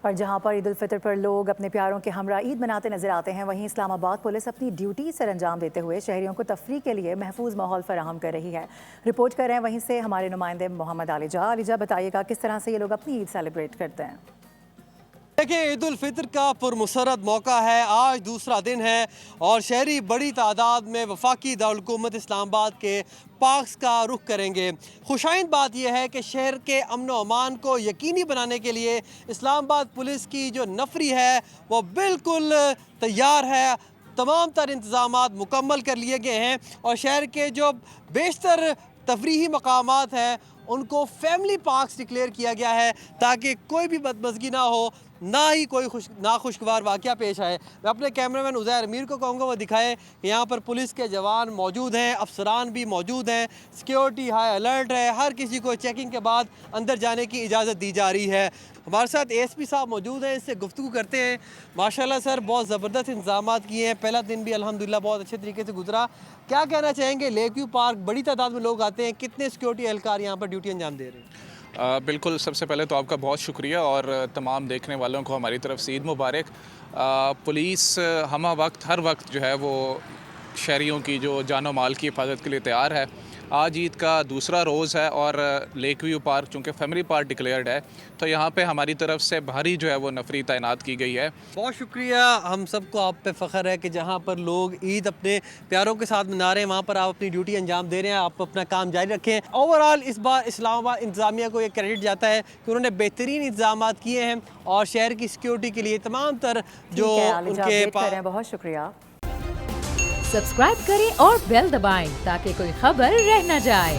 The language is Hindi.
और जहां पर ईद उल फितर पर लोग अपने प्यारों के हमरा ईद मनाते नजर आते हैं, वहीं इस्लामाबाद पुलिस अपनी ड्यूटी सर अंजाम देते हुए शहरियों को तफरीह के लिए महफूज माहौल फराहम कर रही है। रिपोर्ट कर रहे हैं वहीं से हमारे नुमाइंदे मोहम्मद आलिजा। बताइएगा किस तरह से ये लोग अपनी ईद सेलिब्रेट करते हैं। देखिए, ईद उल फितर का पुरमसरत मौका है, आज दूसरा दिन है और शहरी बड़ी तादाद में वफाकी दारुल-हुकूमत इस्लामाबाद के पार्क्स का रुख करेंगे। खुशाइन बात यह है कि शहर के अमन व अमान को यकीनी बनाने के लिए इस्लामाबाद पुलिस की जो नफरी है वो बिल्कुल तैयार है। तमाम तर इंतज़ामात मुकम्मल कर लिए गए हैं और शहर के जो बेशतर तफरीही मकामात हैं उनको फैमिली पार्क्स डिक्लेयर किया गया है ताकि कोई भी बदमज़गी ना हो, ना ही कोई नाखुशगवार वाक़या पेश आए। मैं अपने कैमरामैन उज़ैर अमीर को कहूँगा वो दिखाए कि यहाँ पर पुलिस के जवान मौजूद हैं, अफसरान भी मौजूद हैं, सिक्योरिटी हाई अलर्ट है, हर किसी को चेकिंग के बाद अंदर जाने की इजाज़त दी जा रही है। हमारे साथ एएसपी साहब मौजूद हैं, इससे गुफ्तगू करते हैं। माशाल्लाह सर, बहुत ज़बरदस्त इंतज़ाम किए हैं, पहला दिन भी अल्हम्दुलिल्लाह बहुत अच्छे तरीके से गुजरा। क्या कहना चाहेंगे, लेक व्यू पार्क बड़ी तादाद में लोग आते हैं, कितने सिक्योरिटी एहलकार यहाँ पर ड्यूटी अंजाम दे रहे हैं? बिल्कुल, सबसे पहले तो आपका बहुत शुक्रिया और तमाम देखने वालों को हमारी तरफ से ईद मुबारक। पुलिस हमा वक्त हर वक्त जो है वो शहरियों की जो जानो माल की हिफाजत के लिए तैयार है। आज ईद का दूसरा रोज़ है और लेक व्यू पार्क चूँकि फैमिली पार्क डिक्लेयर्ड है तो यहाँ पे हमारी तरफ से भारी जो है वो नफरी तैनात की गई है। बहुत शुक्रिया, हम सबको आप पे फ़ख्र है कि जहाँ पर लोग ईद अपने प्यारों के साथ मना रहे हैं वहाँ पर आप अपनी ड्यूटी अंजाम दे रहे हैं, आप अपना काम जारी रखें। ओवरऑल इस बार इस्लामाबाद इंतज़ामिया को ये क्रेडिट जाता है कि उन्होंने बेहतरीन इंतजाम किए हैं और शहर की सिक्योरिटी के लिए तमाम तर जो उनके पास। बहुत शुक्रिया। सब्सक्राइब करें और बेल दबाएं ताकि कोई खबर रह न जाए।